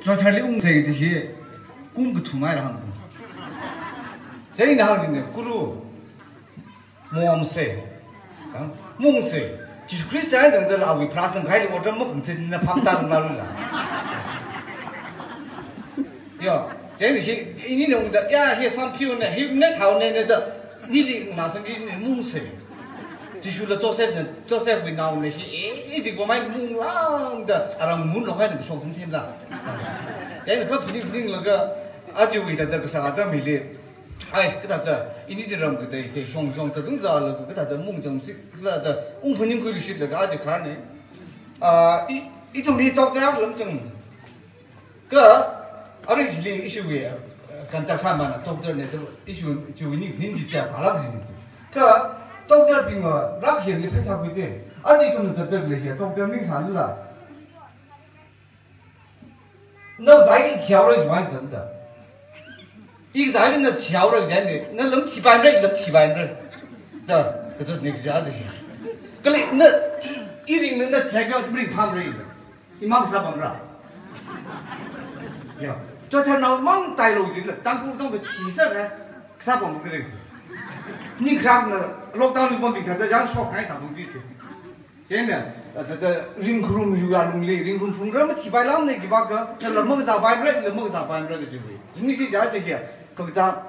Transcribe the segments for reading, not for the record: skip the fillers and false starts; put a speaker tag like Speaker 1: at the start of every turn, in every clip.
Speaker 1: 저 찰리 웅세 이제 꿈그 투마이라 한 거. 제이 나하긴데 꾸루 모험세, 몽세. 지수 크리스찬 등들 아위 플라스는 가이리 오점 뭐 근처는 밥다는 말을라. 야, 제이 이니 농다 야 해 삼피우네 힘내 타오네네다 니리 마성기 몽세. 지수를 조셉 위 나오네 이제 보마이 몽랑다 아랑 문 로가는 소송 팀다. 제이 그 분링가 아주 위다다 그 사가다 밀리哎，给他的，印尼的人给他给熊这种啥了，给他的梦中是那的，我朋友可以去那个阿就看呢，一种的到这样人种，个，阿里里一些位，跟在上班了，到这呢都一些就你平时家打那个东西，个到这边个那些你拍啥会的，阿里可能在这里些到这没啥了，那在一条了就完整的。 一个在那挑了人的，那能提班人，能提班人，的，这是那个啥子？个嘞，那一零人那才叫不灵胖人的，你忙啥忙着？呀，这他那忙带路的了，当股东的提上来，啥帮个人？你看那老当的帮比他这样说开他东西去，真的，这人口没有啊，弄嘞，人口碰着么提班了那个把个，那忙啥班人，那忙啥班人的就会，你是这样子的。 거기다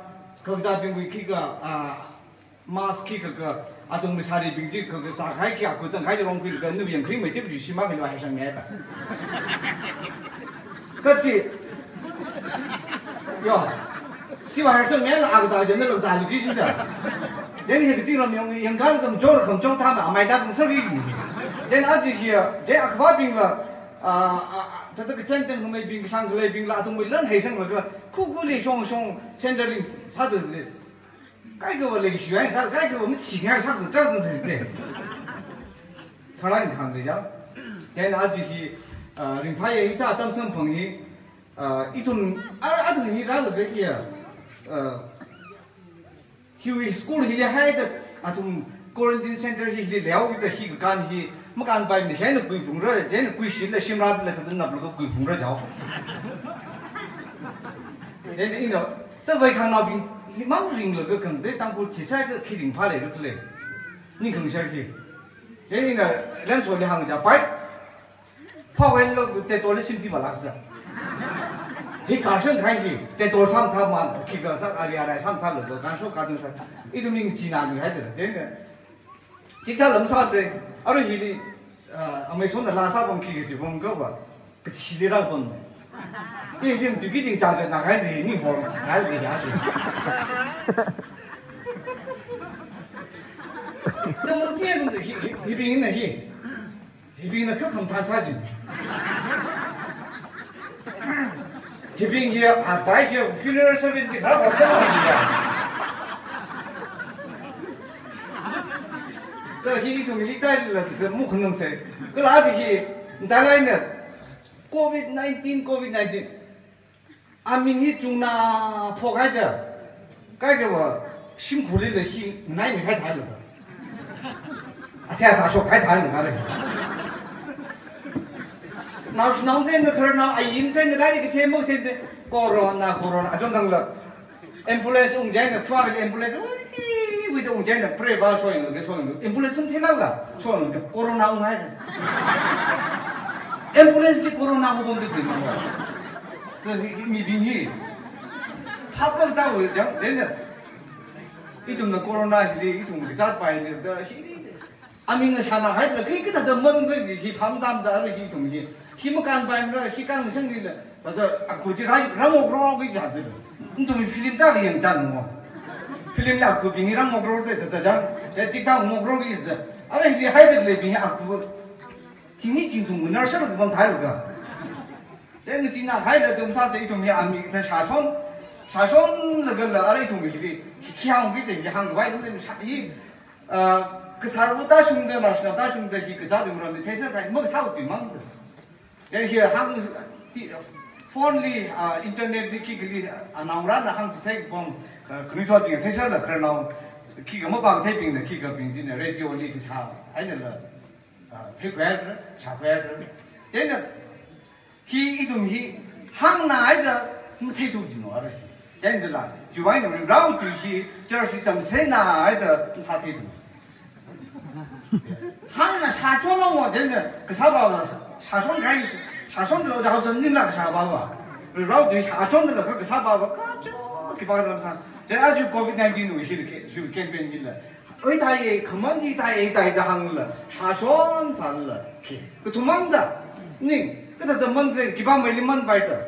Speaker 1: 빙고 키가 마스크 그거 아동 사리 빙지 그거 자가이 키 아고 전 가지 롱 그 누비엔 크림 몇 대비 심하게 와 해상 내다 그렇지 야 기와 해상 내는 아고자 전에 로 살이 비진다 내가 그 지금 영감 좀 조를 검정 타면 아마 다슨 소리 내가 아주 hier 제 아까 빙가这个真正我们兵上来兵拉动为人黑生那个苦苦的熊现在的他的改革我那个选他改革我们体验啥子这样子的，他那你看这样，在那就是人怕也一大当成朋友一种种你那个也去 school 去还的种 quarantine center 去聊的去干去。 么干白你现在贵风热，现在贵些了，新拉来他都拿不了个贵风热叫。现在你说，这外看那边，你忙领了个坑，得当过其他个开零趴来了之类，你坑下去。现在呢，人说的行家白，跑完了再多了身体不拉着。你刚生开去，再多上他嘛，去个上阿里阿来上他了个，刚说刚说，一种名济南女孩子，真的。 今天冷啥子？阿拉伊哩没说那拉萨帮去就帮个吧，个气力那帮的，已经就已经讲着那个的，你好，还是啥子？那么这种的，那边那些，那边那可看谈啥子？那边些白些 funeral service 的，那我真不知道。 这些东西带了，这不可能是。个哪这些，当然呢 ，COVID-19，阿明一种那破开的，改个我辛苦的那些，哪没开台了？天啥说开台了，那嘞？那天的可是那阴天的来一个天某天的，corona，就那个 ，ambulance 用这个 travel ambulance。 为的我讲的，不是把说那个说那个，ambulance 从天来了，说那个 corona 我买的，ambulance 的 corona 我不知道嘛，这是没病的，他不单位讲真的，一种的 corona 的，一种的咋办的？这阿明个啥那孩子可以给他的门个去旁当的那些东西，他们干办的，他干生意的，他的估计让我给啥子了，你东西菲律宾咋个样干的嘛？ film lah aku pingiran ngobrol deh, tetapi jangan kita ngobrol gitu. Ada yang hai deh lebih aku tinggi tinggi benar sih lu bang thai juga. Jangan Cina hai deh tuh masa itu punya Amerika sason legal lah, ada itu begini. Kiang gitu, kiang baik itu ini kesarbuta sumber nasional, ta sumber hi kejar orang di Thailand kan, mau tahu tu mang. Jadi hang phone li internet di kiri anamran hang setek bang. 그리고 또 회사를 그러나 기가 뭐 방태빙의 기가 빙진의 라디오 리그 사 아니라 회관 사회를 얘는 히 이동이 行哪的什么态度就哪了，真的啦，就完了，绕对去，这是怎么谁哪的啥态度？行那啥装了我真的，个啥包了？啥装开？啥装的了？然后说你那个啥包啊？绕对啥装的了？个啥包啊？个就给包了啥？这那就 COVID-19 危险的，就改变你了。为他也可能的他也在的行了，啥装啥了？个他妈的，你个他的门的，给把门的门摆的。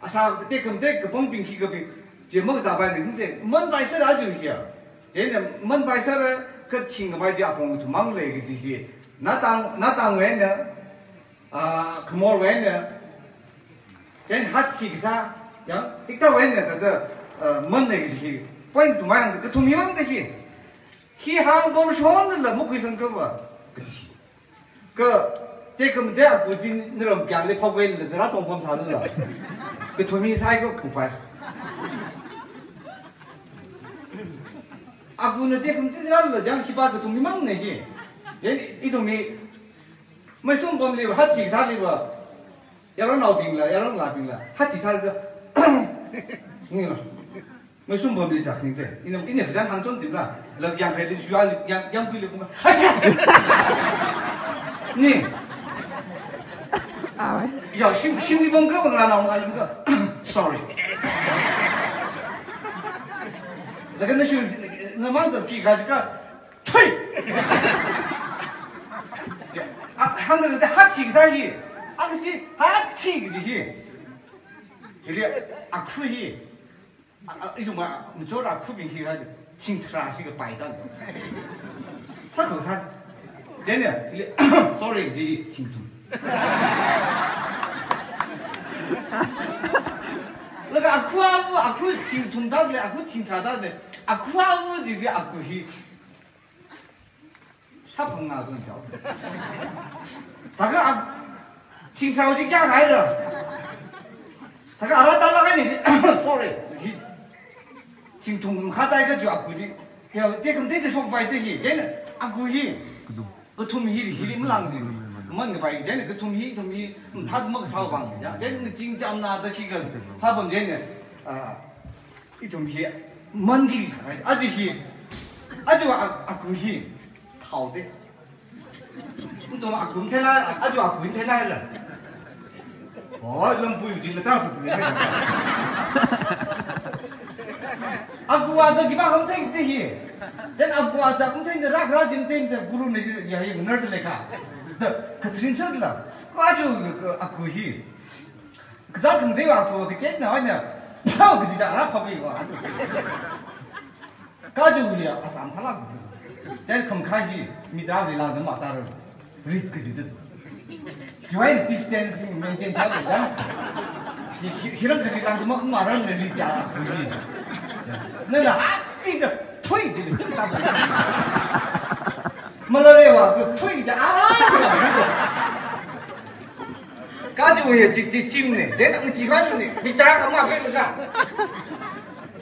Speaker 1: 啊，啥？这个帮兵去个兵，节目咋办的？你这门摆设哪就去啊？这呢门摆设呢，个请个摆家公他妈来个这些，那当完呢？啊，可么完呢？这还提个啥？呀，一到完呢，这个门那个这些，关于怎么样？个土米忙这些，去行不说的了，没会生个吧？个提，个这个么的啊，估计那种讲的跑过来了，那东方啥的了，个土米啥一个不快。Aku nanti kamu tidak ada jangan kibar ke tumi mang nih, jadi itu mi, macam bom lebar hati sah lebar, yang orang nauping lah, yang orang laping lah, hati sah lebar, ni lah, macam bom lebar ni deh, ini kerjaan hancur tim lah, lagi yang kredit jual, yang pilih pun, ni, ya sim di bangga bangga orang bangga, sorry, lagi nasi那忙着给他这个退，啊，喊那个在哈提上去，啊个是哈提个这些，有点啊苦些，一种嘛，你做点苦饼去，他就挺出来是个白蛋，啥口啥，真的，sorry 这挺多。那个阿苦挺通达的，阿苦挺查达的，阿苦就是阿苦是，他碰啊这种条，他个阿挺查就讲开了，他个阿拉达拉个呢，sorry， 就是挺通卡在个就阿苦的，要这个这说白的去，真的阿苦是，个通米的么啷的。मन के भाई जैन के तुम था मग साव बांग या जैन जिंग जाम ना the key ग था बम जैन इ तुम ही मन की अजि ही अजु अकु ही थाव दे तुम अकु थेला अजु अकु थेला ल ओ लम पुइ दिन ता अकु आज की बा हम थे दे ही जैन अकु आज हम थे राख राज जिन थे गुरु ने या ये नर्ड लेखा Catherine Sandler, aduh aku hi, kezakan dewa aku kita nak hanya, tahu kita tidak apa bagi aku, kaju dia asam thalak, jadi kemkahi mitra dia mata rit kerja, join distancing maintain saja, jangan, hilang kerja cuma kemarin rit ya aku hi, nela tidak, tuh tidak jangan. Melarewa ke tuh dah, kaju ya cicim ni, jadi nak cikan ni, bicara kamu apa enggak?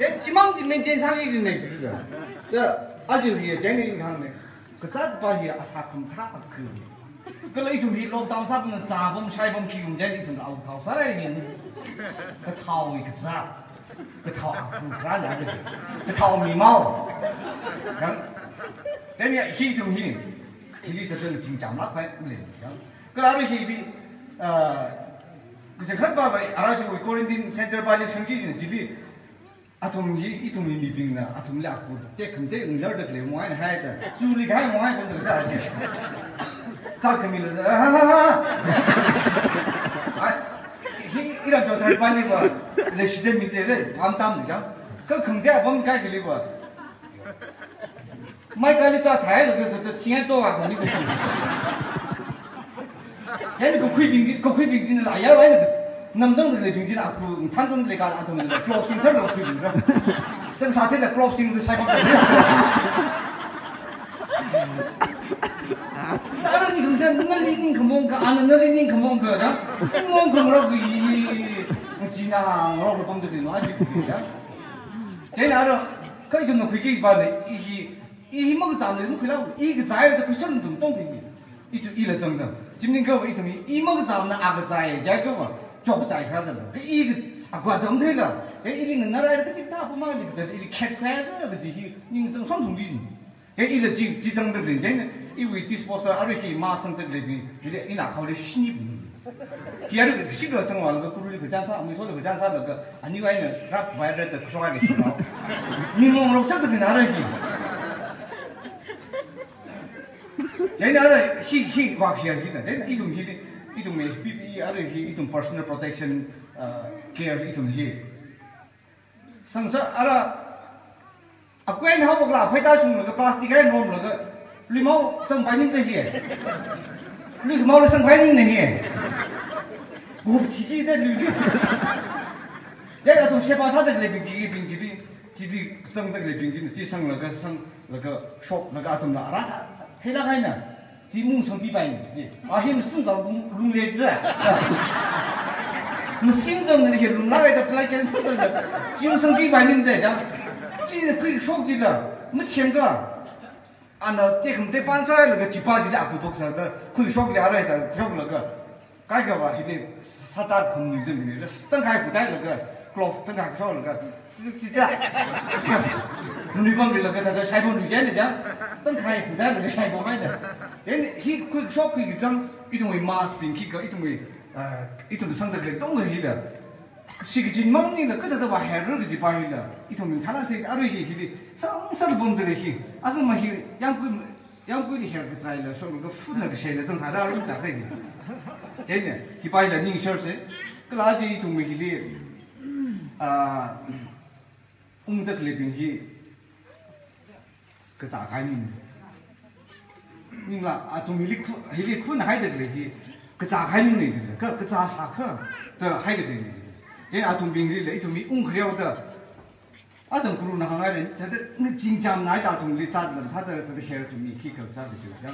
Speaker 1: Jadi cuma di maintain sahaja ni juga. Jadi aju dia jadi ni kan ni, kecat bagi asal kumta aku. Kalau itu di lockdown sab ni cabam saya bam kium jadi itu lau tahu sarai ni, ketahu kecat, ketahu aku kerana ada, ketahu mimau, kan? Jadi hi tu hi, hi tu tu cincang lah kan, boleh. Kalau hi hi, kejahat bawa arah sih quarantine center balik sengki ni, jadi atom hi itu mimi ping na, atom le aku, tek kente ngelar dak le, muai hai dah, suri hai muai pun dah ada. Tak kemil, hi iran tu terpani bawa, lesiden mitere, tam ni kan, kau kente abang kai keli bawa. Mai kali cah thai lo tu tiang tu aku ni tu. Jadi kau kui bingjin lah, ya orang ni namdang tu le bingjin aku, thantan le kan aku ni, closing saya lo kui bingjin. Tapi sahaja le closing tu saya pakai. Ada ni kemudian nali kemong ke, anak nali kemong ke, dah. Kemong kemong lagi, Cina orang pun tu ni, aja tu ya. Jadi ada, kau itu nak kui kibah ni, 이 힘먹은 자는 그냥 이 자유도 그 시험 좀 똥빙이 이주 일을 정도 今年个一同一毛个咱们阿个在，这个嘛做不在看的了，一个啊挂怎么对了？一零那来个这大不嘛的这一开快的个这些，你正算同理。一个几张的人家呢，因为 disposal 阿瑞去马上的那边，一拿考虑新的。第二个新个生活那个古里个家啥，没说那个家啥那个，啊你外呢，他外来的说话的时候，你弄了啥子哪来去？人家那去挖去去呢，人家一种PPE 阿瑞去一种 personal protection care 一种去，生说阿拉。啊，关键好不啦？配搭上那个 plastic 还弄那个绿毛生白命这些，绿毛的生白命那些，我不提的绿的。人家从7、8啥的那边几的生的那边几生那个说那个阿东啦，那黑那个呢，几梦生比白的，啊，他们生到弄来子，我们新增的那些弄那个的来跟他们的，几梦生比白命的，讲。这可以说这个，没钱个，按照这个搬出来那个几把几两不不的，可以说不了来的，说不那个，改个吧，这个啥大空女人女的，等开不带那个，cloth 等开说那个，这，女工的那个他的裁缝女人的讲，等开不带那个裁缝买的，人he可以说可以讲，一种为 mask 并起个，一种为一种生的个东西的。是个真忙呢，个都话海热个就把伊了，伊同明他那些阿瑞去的，上蹦的去，阿是嘛去养龟的海个在了，说那个富那个谁了，正常的阿瑞咋会的？真的，去把伊了宁小些，个垃圾伊同明去的，的那边去，个啥概念？你啦，同明里苦那海的那去，个啥概念呢？个啥啥课的海的那里。人阿同兵里来，同兵可的，阿同古那行个人，他的那金江那大同里扎的，他的海同兵去搞啥子就讲，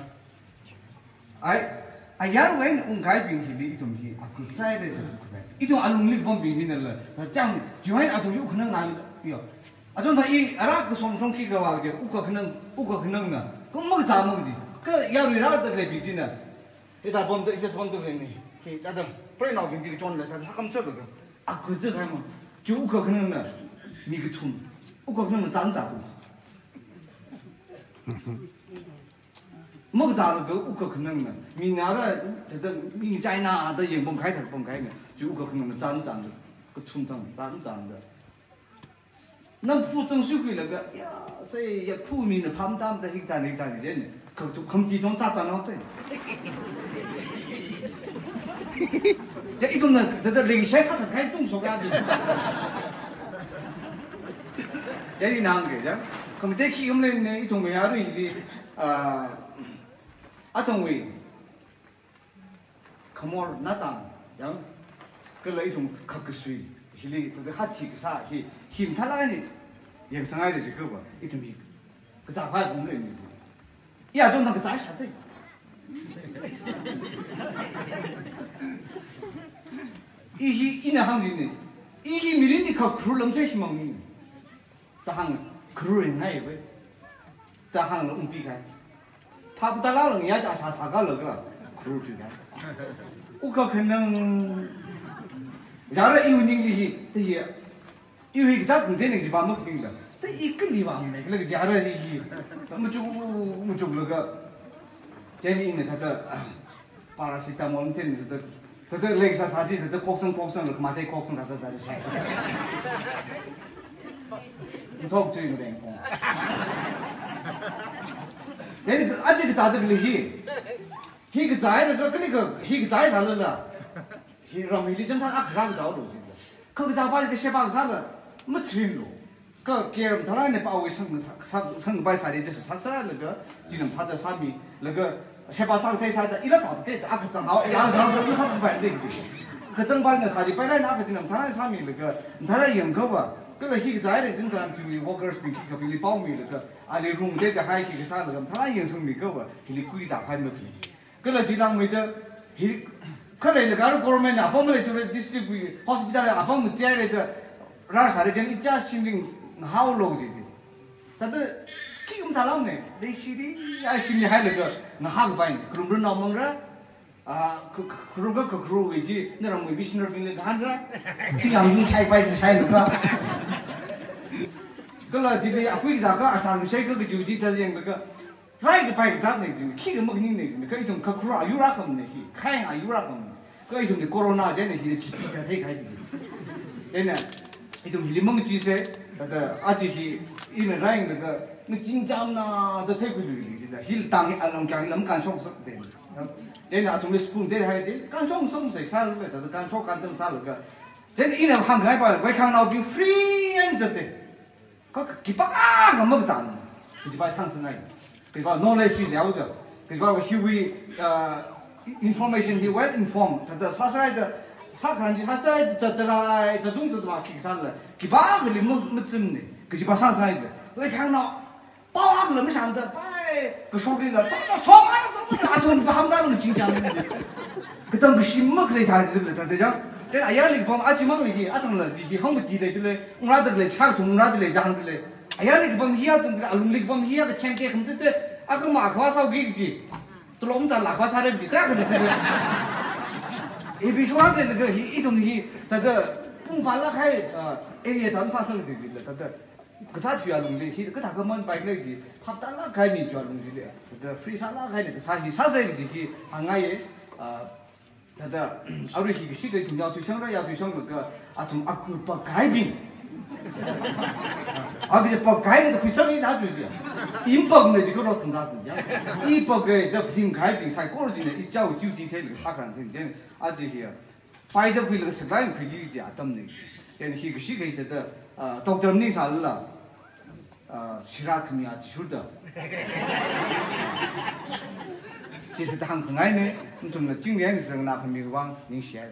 Speaker 1: 亚为改兵里同兵阿古在的，一同阿龙里帮兵里了，他讲就还阿同有可能哪有，阿种他阿拉个双去个话就，有可能呢，咁么咋么的，个亚为拉的来兵里呢，一大帮的人呢，他的不然老兵这个装的，他咁说的个。啊，可这个嘛，就有可能呢，米个吞，有可能长的，没咋那个有可能呢，米那个他的米在那的也崩开呢，就有可能长的，个吞长的，那副正水回那个呀，所以也苦米的旁的一单的人，可就空气中咋了的。这一种呢，这零线它开动手干的，这里难个的，可能这起我们呢一种为啥子是阿种为，看么那当，样，个来一种靠个水，迄里这个哈提个啥，他那个呢，也上来的这个吧，一种米，个咋快我们呢？亚种那个咋晓得？一那行人呢，米人的靠苦冷才是忙呢，这行苦人还有呗，这行了比开，他不打老人家家啥个那个苦比开，我可能，然而因为那些这些，因为咱空间那个地方没听的，这一个地方那个家的那些，我们就那个，这里呢他的巴拉西达莫这里的。他的那个啥子，他的国生了，他妈的国生他在晒。你talk to you then. 那个啊，这个咋的个哩？那个在那个那个在啥了啦？那让米里真他啊看着了，可个咋把这个些帮啥了？没听了。个给人他那把卫生摆啥的，就是啥那个，就能他的上面那个。先把上台啥的，一拉早给打个正好，然后都上不摆那个，可正把那啥的摆来那个就能他那上面那个，他那营口吧，个个那个在的正常就有workers 并个并的保密那个，啊，你 room 这个还那个啥那个，他那营生那个吧，那个规则还没分，个个就让没得，可能那个 government 啊，帮我们就是 distribute hospital 啊，帮我们接来的，然后啥的就一家心灵好low的，但是。基本上呢，那些的，心里还那个，那哈个班，可能那么个， 그런 거 그런 거지. 너랑 뭐 미신을 믿는 거 하느라 그냥 용 차이 빠지 차이니까. 그러나 집에 아프기 자가 아상세 그 주지 되는 거 라이드 파이브 잡네 지금 키가 먹는 네 그 좀 그런 아유라 겁네 히 카잉 아유라 겁네 그 좀 코로나 전에 히 집이다 돼 가지고 얘네 좀 리몽 지세 아직 이는 라인 그 진짜나 더 되고 있는 힐 땅에 알람장 람 간속 돼 얘네 좀 스푼 돼 해야 돼 간속 섬세 살을 더 간속 간등 살을 그 얘네 이는 한 가지 봐 왜 강나비 프리 엔저데 그 기빠가 먹잖아 그 집에 상승하이 그 봐 knowledge 了解그 봐 he information he well informed 다 사사이드 사카란지 사사이드 저들아 저 동들도 막 기산了기빠 그 뭐 쯤네 그 집에 상승하이 왜 강나 빠가 너무 산다 빠이 그 소리가 다 소마는 또 나좀 함다는 거 진짜 그다음 그 심뭐 그래 다 되죠 내 아야리 보면 아지만 이게 아동라 이게 한번 뒤래들래 우라들래 차도 우라들래 당들래 아야리 보면 히야든들 알룸리 보면 히야가 챙게 흔들때 아까 뭐 아과사오 기지 또 롬자 라과사를 비다 그래 에비쇼한테 그 이동이 다다 뿡발라 카이 에리에 담사설 되길래 다다 그 사주야 롱리 그 다그만 바이크지 팝달라 카이니 줄 롱리 그 프리살라 카이니 그 사기 사세지 항아에 다다 아우리 히 시게 좀要对象了要对象个좀 아그 뭐 가이빙 그게 뭐 가이는 그 소리 나주지 인법네 지금 그렇던 거든요 이법에 더 빈 가이빙 살 꼬르지네 이 자우 주 디테일 사간 되는 아직 히 파이더 빌그 스라인 필리지 아담네 얘는 히 시게 되다 독터 니살라 시라크미아 지술다这是他很爱呢，你怎么今年是拿回米光您写的？